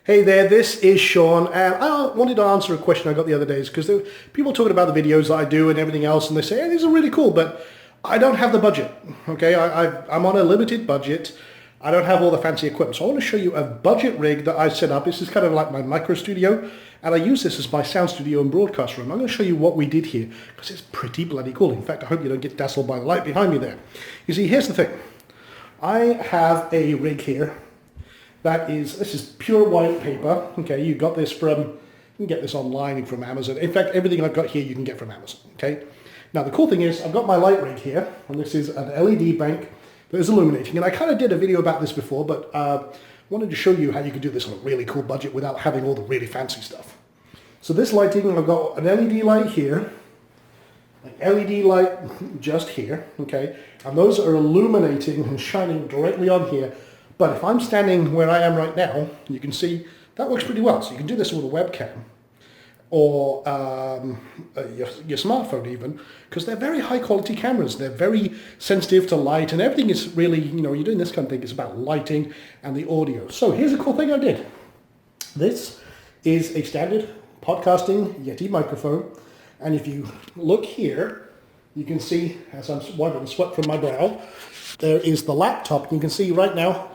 Hey there, this is Sean, and I wanted to answer a question I got the other days because people talking about the videos that I do and everything else, and they say, hey, these are really cool, but I don't have the budget, okay? I'm on a limited budget. I don't have all the fancy equipment, so I want to show you a budget rig that I set up. This is kind of like my micro studio, and I use this as my sound studio and broadcast room. I'm going to show you what we did here because it's pretty bloody cool. In fact, I hope you don't get dazzled by the light behind me there. You see, here's the thing. I have a rig here. This is pure white paper. Okay, you got this you can get this online from Amazon. In fact, everything I've got here you can get from Amazon. Okay. Now the cool thing is I've got my light rig here, and this is an LED bank that is illuminating. And I kind of did a video about this before, but wanted to show you how you could do this on a really cool budget without having all the really fancy stuff. So this lighting, I've got an LED light here, an LED light just here. Okay, and those are illuminating and shining directly on here. But if I'm standing where I am right now, you can see that works pretty well. So you can do this with a webcam or your smartphone even, because they're very high quality cameras. They're very sensitive to light, and everything is really, you're doing this kind of thing, it's about lighting and the audio. So here's a cool thing I did. This is a standard podcasting Yeti microphone. And if you look here, you can see, as I'm wiping sweat from my brow, there is the laptop. You can see right now,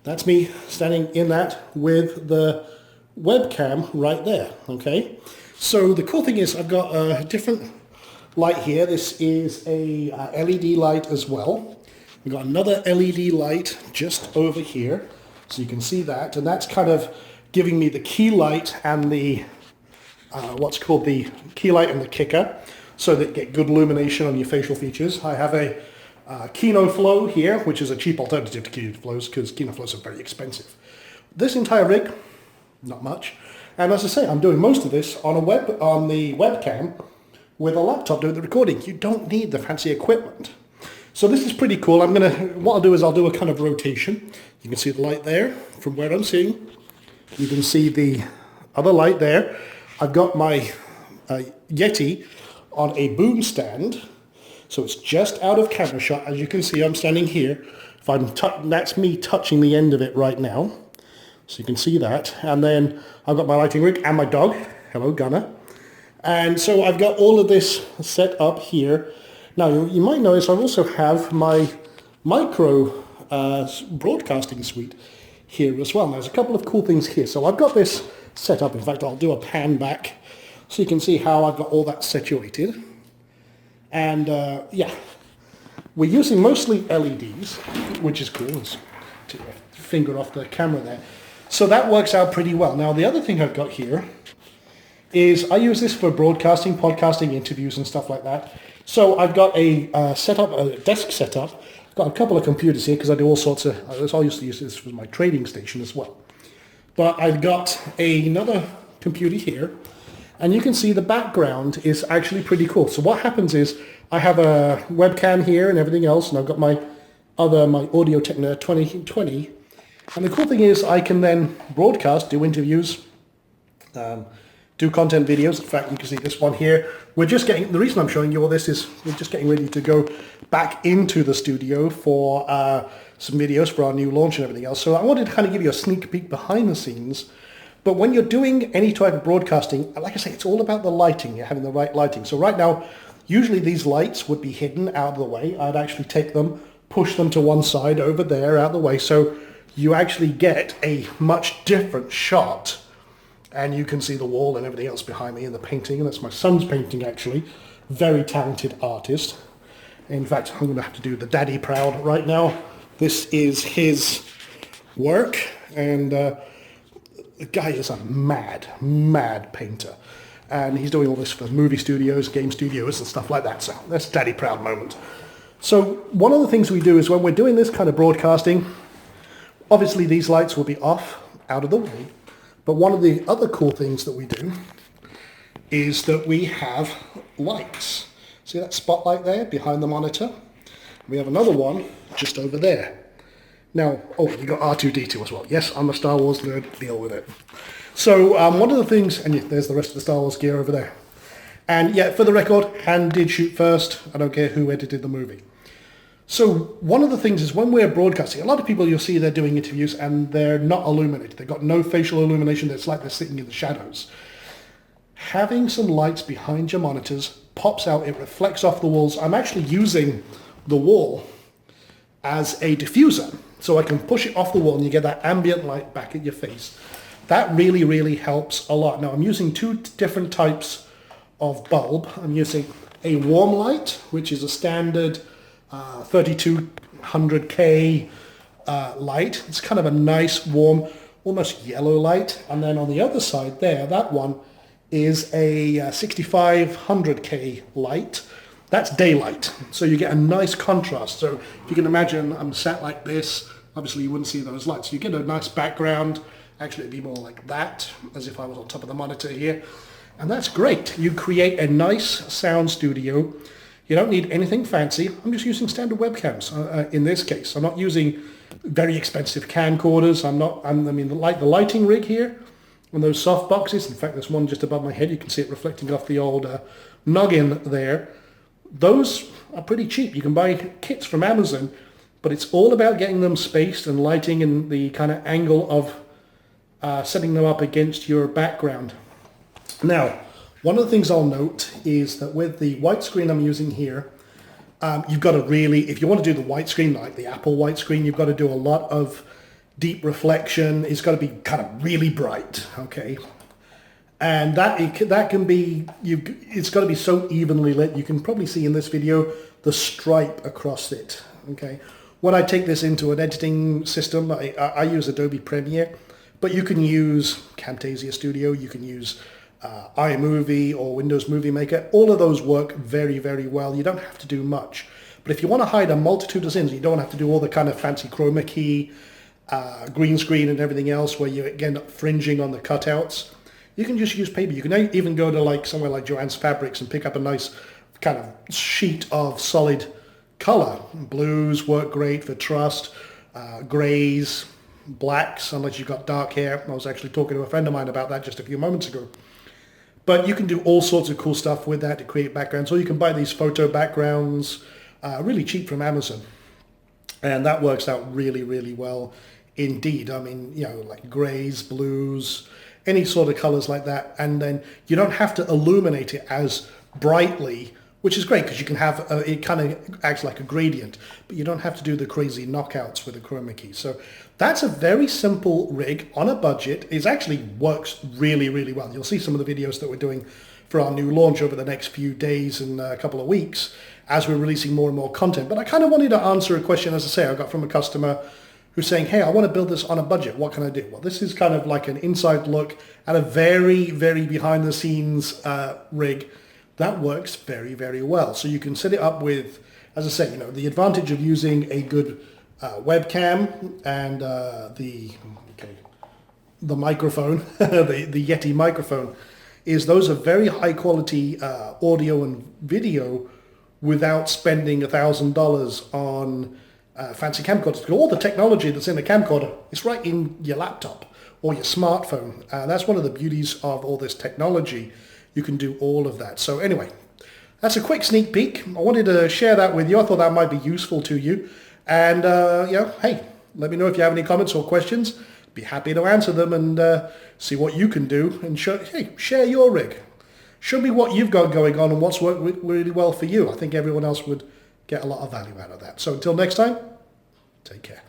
that's me standing in that with the webcam right there, okay? So the cool thing is I've got a different light here. This is a LED light as well. We've got another LED light just over here, so you can see that. And that's kind of giving me the key light and the, what's called the key light and the kicker, so that you get good illumination on your facial features. I have a Kino Flow here, which is a cheap alternative to Kino Flows because Kino Flows are very expensive. This entire rig, not much. And as I say, I'm doing most of this on the webcam with a laptop doing the recording. You don't need the fancy equipment. So this is pretty cool. What I'll do is I'll do a kind of rotation. You can see the light there from where I'm seeing. You can see the other light there. I've got my Yeti on a boom stand. So it's just out of camera shot. As you can see, I'm standing here. That's me touching the end of it right now. So you can see that. And then I've got my lighting rig and my dog. Hello, Gunner. And so I've got all of this set up here. Now, you might notice I also have my micro broadcasting suite here as well. Now, there's a couple of cool things here. So I've got this set up. In fact, I'll do a pan back so you can see how I've got all that situated. And yeah, we're using mostly LEDs, which is cool. Let's take my finger off the camera there. So that works out pretty well. Now, the other thing I've got here is I use this for broadcasting, podcasting, interviews and stuff like that. So I've got a desk setup. I've got a couple of computers here because I do all sorts of, I used to use this for my trading station as well. But I've got another computer here. And you can see the background is actually pretty cool. So what happens is I have a webcam here and everything else, and I've got my Audio Technica 2020. And the cool thing is I can then broadcast, do interviews, do content videos. In fact, you can see this one here. The reason I'm showing you all this is we're just getting ready to go back into the studio for some videos for our new launch and everything else. So I wanted to kind of give you a sneak peek behind the scenes. But when you're doing any type of broadcasting, like I say, it's all about the lighting. You're having the right lighting. So right now, usually these lights would be hidden out of the way. I'd actually take them, push them to one side over there out of the way. So you actually get a much different shot. And you can see the wall and everything else behind me and the painting. And that's my son's painting, actually. Very talented artist. In fact, I'm going to have to do the daddy proud right now. This is his work. And the guy is a mad painter. And he's doing all this for movie studios, game studios and stuff like that. So that's a daddy proud moment. So one of the things we do is when we're doing this kind of broadcasting, obviously these lights will be off, out of the way. But one of the other cool things that we do is that we have lights. See that spotlight there behind the monitor? We have another one just over there. Now, you got R2-D2 as well. Yes, I'm a Star Wars nerd, deal with it. So one of the things, and there's the rest of the Star Wars gear over there. And yeah, for the record, hand did shoot first. I don't care who edited the movie. So one of the things is when we're broadcasting, a lot of people you'll see they're doing interviews and they're not illuminated. They've got no facial illumination. It's like they're sitting in the shadows. Having some lights behind your monitors pops out. It reflects off the walls. I'm actually using the wall as a diffuser. So I can push it off the wall and you get that ambient light back at your face. That really, really helps a lot. Now I'm using two different types of bulb. I'm using a warm light, which is a standard 3200K light. It's kind of a nice, warm, almost yellow light. And then on the other side there, that one is a 6500K light. That's daylight. So you get a nice contrast. So if you can imagine I'm sat like this, obviously you wouldn't see those lights. You get a nice background. Actually, it'd be more like that, as if I was on top of the monitor here. And that's great. You create a nice sound studio. You don't need anything fancy. I'm just using standard webcams in this case. I'm not using very expensive camcorders. I mean, the lighting rig here and those soft boxes. In fact, there's one just above my head. You can see it reflecting off the old noggin there. Those are pretty cheap. You can buy kits from Amazon, but it's all about getting them spaced and lighting and the kind of angle of setting them up against your background. Now, one of the things I'll note is that with the white screen I'm using here, you've got to really, if you want to do the white screen, like the Apple white screen, you've got to do a lot of deep reflection. It's got to be kind of really bright, okay? And that can be, it's got to be so evenly lit. You can probably see in this video the stripe across it, okay? When I take this into an editing system, I use Adobe Premiere, but you can use Camtasia Studio, you can use iMovie or Windows Movie Maker. All of those work very, very well. You don't have to do much. But if you want to hide a multitude of scenes, you don't have to do all the kind of fancy chroma key, green screen and everything else where you again up fringing on the cutouts. You can just use paper. You can even go to like somewhere like Joann's Fabrics and pick up a nice kind of sheet of solid color. Blues work great for trust, grays, blacks, unless you've got dark hair. I was actually talking to a friend of mine about that just a few moments ago. But you can do all sorts of cool stuff with that to create backgrounds. Or you can buy these photo backgrounds really cheap from Amazon. And that works out really, really well indeed. I mean, you know, like grays, blues, any sort of colors like that. And then you don't have to illuminate it as brightly, which is great because you can have, it kind of acts like a gradient, but you don't have to do the crazy knockouts with the chroma key. So that's a very simple rig on a budget. It actually works really, really well. You'll see some of the videos that we're doing for our new launch over the next few days and a couple of weeks as we're releasing more and more content. But I kind of wanted to answer a question, as I say, I got from a customer who's saying, hey, I want to build this on a budget. What can I do? Well, this is kind of like an inside look at a very, very behind the scenes rig that works very, very well. So you can set it up with, as I say, you know, the advantage of using a good webcam and the microphone, the Yeti microphone, is those are very high quality audio and video without spending $1,000 on fancy camcorders. All the technology that's in a camcorder is right in your laptop or your smartphone. That's one of the beauties of all this technology. You can do all of that. So anyway, that's a quick sneak peek. I wanted to share that with you. I thought that might be useful to you. And, hey, let me know if you have any comments or questions. Be happy to answer them and see what you can do. And share your rig. Show me what you've got going on and what's worked really well for you. I think everyone else would get a lot of value out of that. So until next time, take care.